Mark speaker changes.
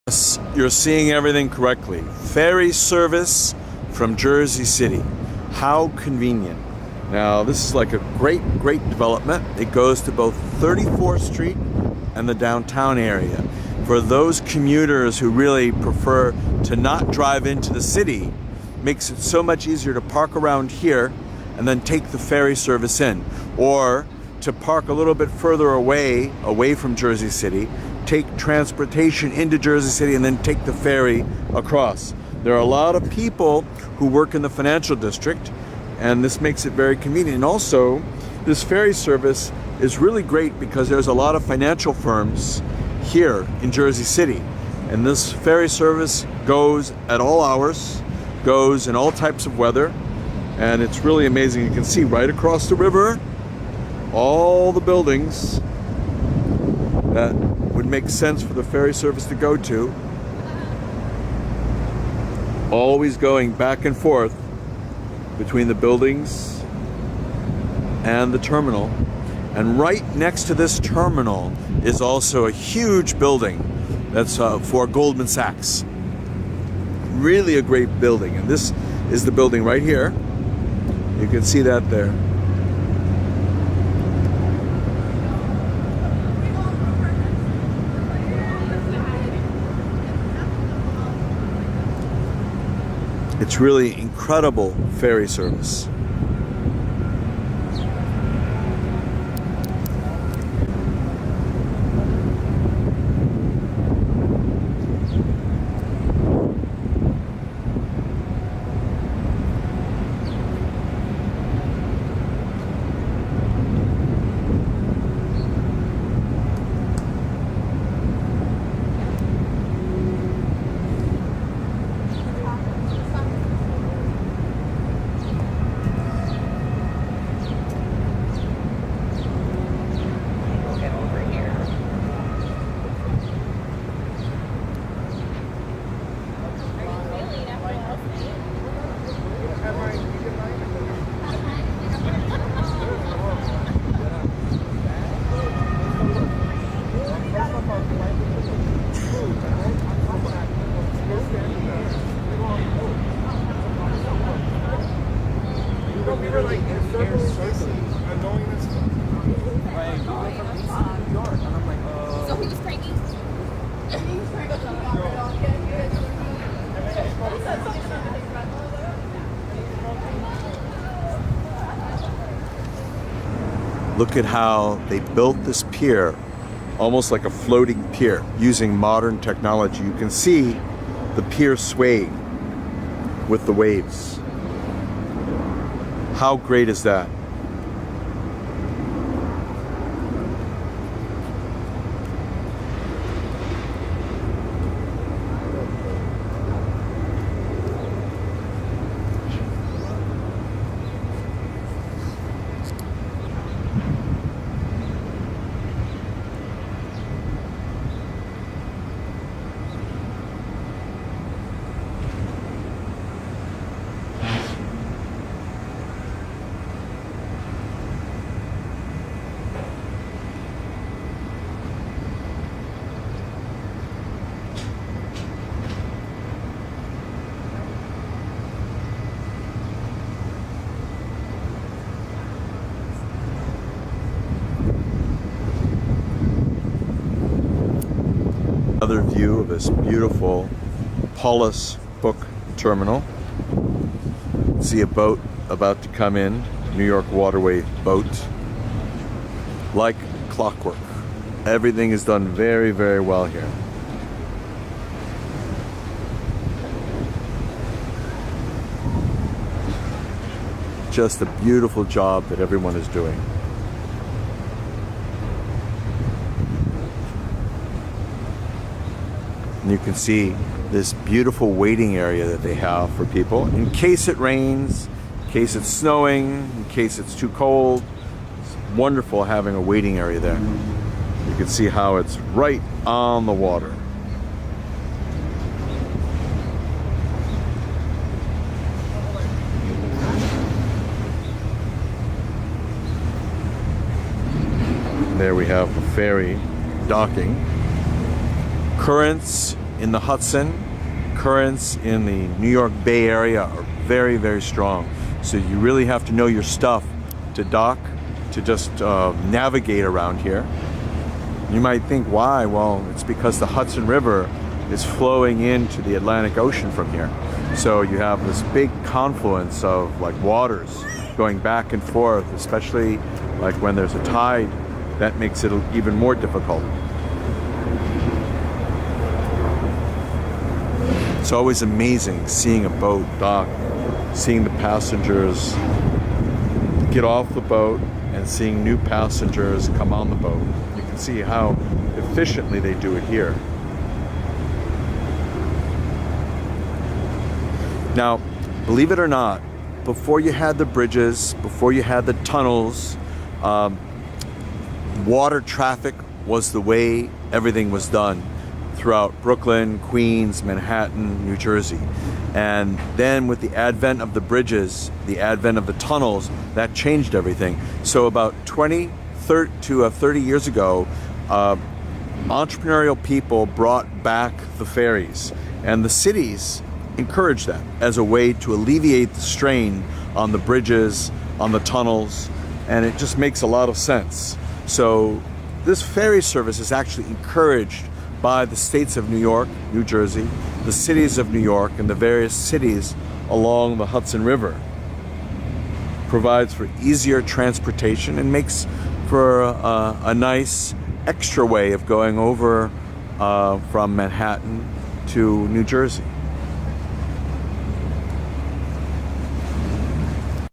Speaker 1: Yes, you're seeing everything correctly. Ferry service from Jersey City. How convenient. Now, this is like a great development. It goes to both 34th Street and the downtown area. For those commuters who really prefer to not drive into the city, makes it so much easier to park around here and then take the ferry service in. Or to park a little bit further away from Jersey City, take transportation into Jersey City and then take the ferry across. There are a lot of people who work in the financial district, and this makes it very convenient. And also, this ferry service is really great because there's a lot of financial firms here in Jersey City. And this ferry service goes at all hours, goes in all types of weather, and it's really amazing. You can see right across the river all the buildings that would make sense for the ferry service to go to, always going back and forth between the buildings and the terminal. And right next to this terminal is also a huge building that's for Goldman Sachs. Really a great building, and this is the building right here. You can see that there. It's really incredible ferry service. Look at how they built this pier, almost like a floating pier, using modern technology. You can see the pier swaying with the waves. How great is that? Another view of this beautiful Paulus Book Terminal. See a boat about to come in, New York Waterway boat. Like clockwork. Everything is done very well here. Just a beautiful job that everyone is doing. And you can see this beautiful waiting area that they have for people in case it rains, in case it's snowing, in case it's too cold. It's wonderful having a waiting area there. You can see how it's right on the water. And there we have the ferry docking. Currents in the Hudson, currents in the New York Bay Area are very, very strong. So you really have to know your stuff to dock, to just navigate around here. You might think, why? Well, it's because the Hudson River is flowing into the Atlantic Ocean from here. So you have this big confluence of like waters going back and forth, especially like when there's a tide. That makes it even more difficult. It's always amazing seeing a boat dock, seeing the passengers get off the boat and seeing new passengers come on the boat. You can see how efficiently they do it here. Now, believe it or not, before you had the bridges, before you had the tunnels, water traffic was the way everything was done throughout Brooklyn, Queens, Manhattan, New Jersey. And then with the advent of the bridges, the advent of the tunnels, that changed everything. So about 20 to 30 years ago, entrepreneurial people brought back the ferries, and the cities encouraged that as a way to alleviate the strain on the bridges, on the tunnels, and it just makes a lot of sense. So this ferry service is actually encouraged by the states of New York, New Jersey, the cities of New York, and the various cities along the Hudson River. Provides for easier transportation and makes for a nice extra way of going over from Manhattan to New Jersey.